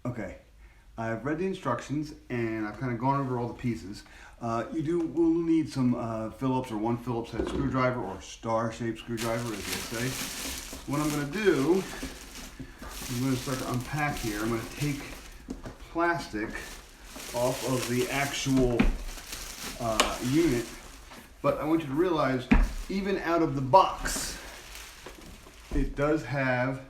Okay, I've read the instructions and I've kind of gone over all the pieces. Will need some Phillips or one Phillips head screwdriver or star-shaped screwdriver, as they say. What I'm going to do, I'm going to start to unpack here. I'm going to take the plastic off of the actual unit, but I want you to realize, even out of the box, it does have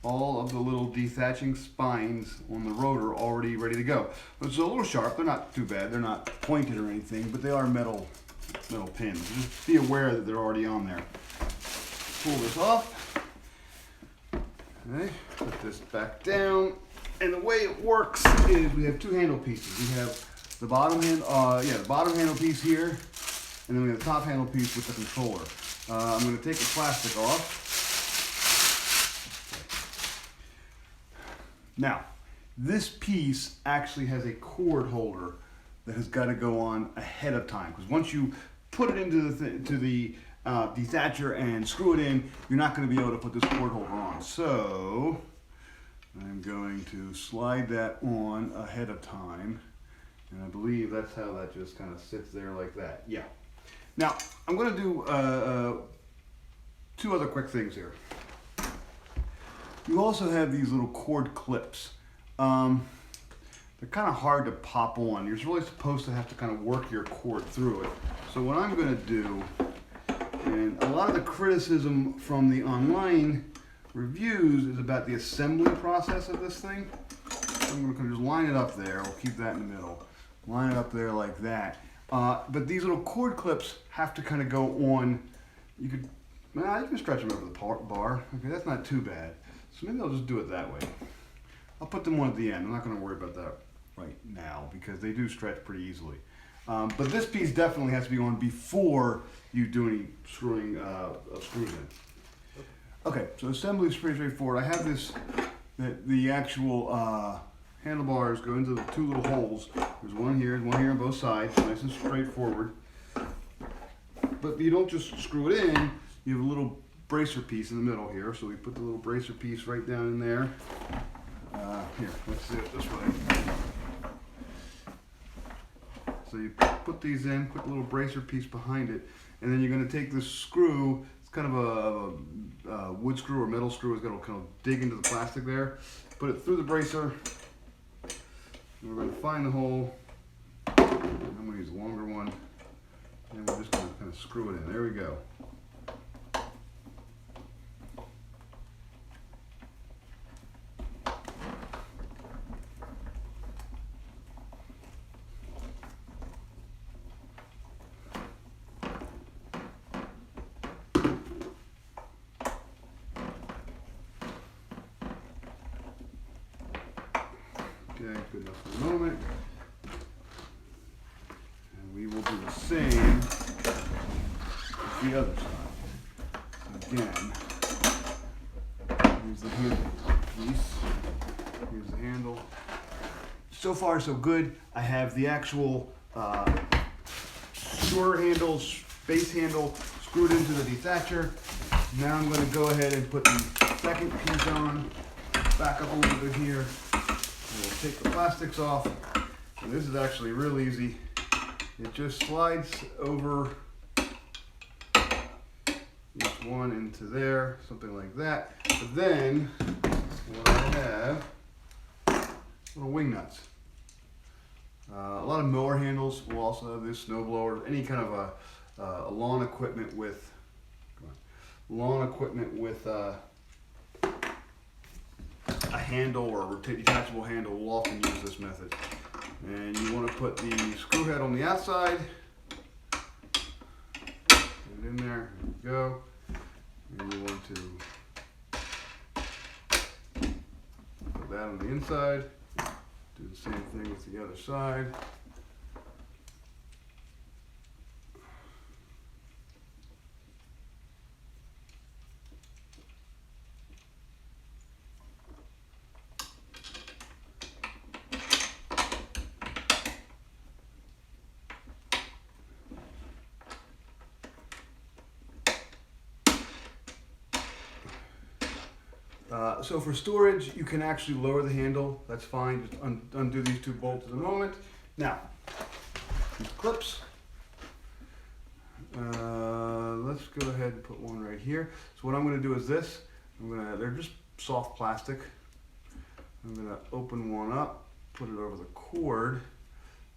all of the little dethatching spines on the rotor already ready to go. It's a little sharp, they're not too bad, they're not pointed or anything, but they are metal pins. Just be aware that they're already on there. Pull this off. Okay, put this back down. And the way it works is we have two handle pieces. We have the bottom handle piece here, and then we have the top handle piece with the controller. I'm going to take the plastic off. Now, this piece actually has a cord holder that has got to go on ahead of time, because once you put it into the dethatcher and screw it in, you're not going to be able to put this cord holder on. So I'm going to slide that on ahead of time, and I believe that's how that just kind of sits there like that. Yeah. Now, I'm going to do two other quick things here. You also have these little cord clips. They're kind of hard to pop on. You're really supposed to have to kind of work your cord through it. So what I'm going to do, and a lot of the criticism from the online reviews is about the assembly process of this thing. So I'm going to kind of just line it up there. We'll keep that in the middle. Line it up there like that. But these little cord clips have to kind of go on. You can stretch them over the bar. Okay, that's not too bad. So maybe I'll just do it that way. I'll put them on at the end. I'm not going to worry about that right now because they do stretch pretty easily. But this piece definitely has to be on before you do any screwing of screws in. Okay, so assembly is pretty straightforward. I have this, the actual handlebars go into the two little holes. There's one here on both sides, nice and straightforward. But you don't just screw it in, you have a little bracer piece in the middle here. So we put the little bracer piece right down in there. Here, let's do it this way. So you put these in, put the little bracer piece behind it, and then you're going to take this screw. It's kind of a wood screw or metal screw. It's going to kind of dig into the plastic there. Put it through the bracer. And we're going to find the hole. I'm going to use a longer one, and we're just going to kind of screw it in. There we go. Okay, good enough for the moment. And we will do the same with the other side. Again, here's the handle piece. Here's the handle. So far, so good. I have the actual shorter handle, base handle screwed into the dethatcher. Now I'm going to go ahead and put the second piece on. Back up a little bit here. We'll take the plastics off, and this is actually real easy. It just slides over each one into there, something like that. But then, what I have, little wing nuts. A lot of mower handles will also have this, snow blower, any kind of a lawn equipment with, a handle or a detachable handle will often use this method. And you want to put the screw head on the outside. Put it in there. There we go. And you want to put that on the inside. Do the same thing with the other side. So for storage, you can actually lower the handle. That's fine. Just undo these two bolts at the moment. Now, these clips. Let's go ahead and put one right here. So what I'm going to do is this. They're just soft plastic. I'm going to open one up, put it over the cord,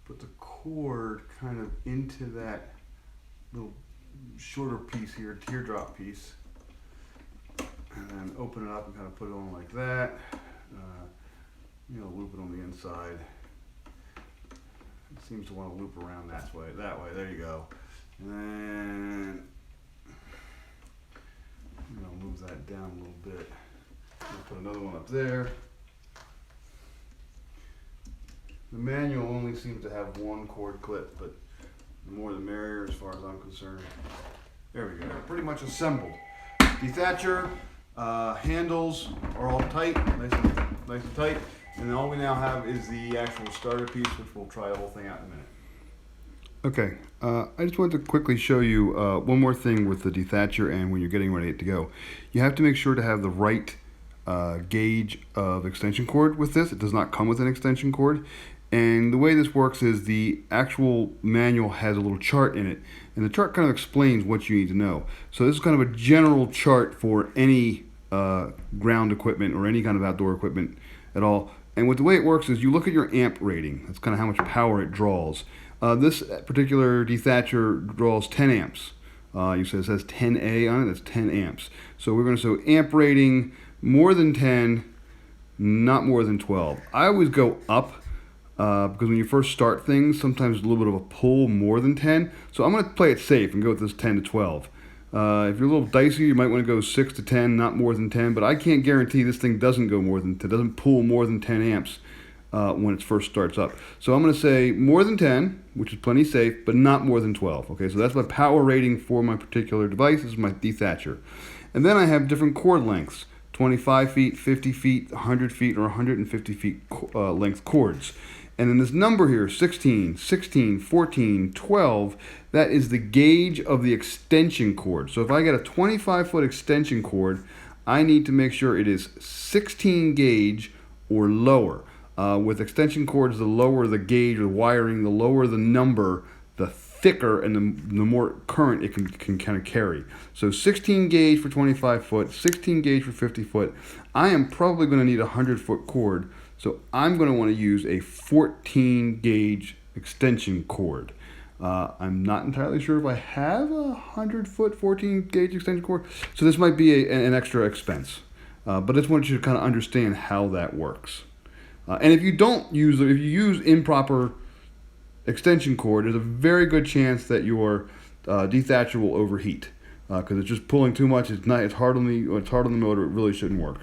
put the cord kind of into that little shorter piece here, teardrop piece, and then open it up and kind of put it on like that. Loop it on the inside. It seems to want to loop around that way. There you go. And then move that down a little bit. I'll put another one up there. The manual only seems to have one cord clip, but the more the merrier as far as I'm concerned. There we go. Pretty much assembled. Dethatcher, handles are all tight, nice and tight. And all we now have is the actual starter piece, which we'll try the whole thing out in a minute. Okay, I just wanted to quickly show you one more thing with the dethatcher and when you're getting ready to go. You have to make sure to have the right gauge of extension cord with this. It does not come with an extension cord. And the way this works is the actual manual has a little chart in it, and the chart kind of explains what you need to know. So this is kind of a general chart for any ground equipment or any kind of outdoor equipment at all. And the way it works is you look at your amp rating. That's kind of how much power it draws. This particular dethatcher draws 10 amps. It says 10A on it, that's 10 amps. So we're going to show amp rating more than 10, not more than 12. I always go up. Because when you first start things, sometimes there's a little bit of a pull more than 10. So I'm going to play it safe and go with this 10 to 12. If you're a little dicey, you might want to go 6 to 10, not more than 10. But I can't guarantee this thing doesn't go more than 10, doesn't pull more than 10 amps when it first starts up. So I'm going to say more than 10, which is plenty safe, but not more than 12. Okay, so that's my power rating for my particular device. This is my dethatcher. And then I have different cord lengths. 25 feet, 50 feet, 100 feet, or 150 feet length cords. And then this number here, 16, 16, 14, 12, that is the gauge of the extension cord. So if I get a 25-foot extension cord, I need to make sure it is 16 gauge or lower. With extension cords, the lower the gauge or wiring, the lower the number, the thicker and the more current it can kind of carry. So 16 gauge for 25 foot, 16 gauge for 50 foot. I am probably going to need a 100-foot cord. So I'm going to want to use a 14 gauge extension cord. I'm not entirely sure if I have a 100-foot 14 gauge extension cord. So this might be an extra expense. But I just want you to kind of understand how that works. And if you if you use improper extension cord, there's a very good chance that your dethatcher will overheat. Because it's just pulling too much. It's hard on the motor. It really shouldn't work.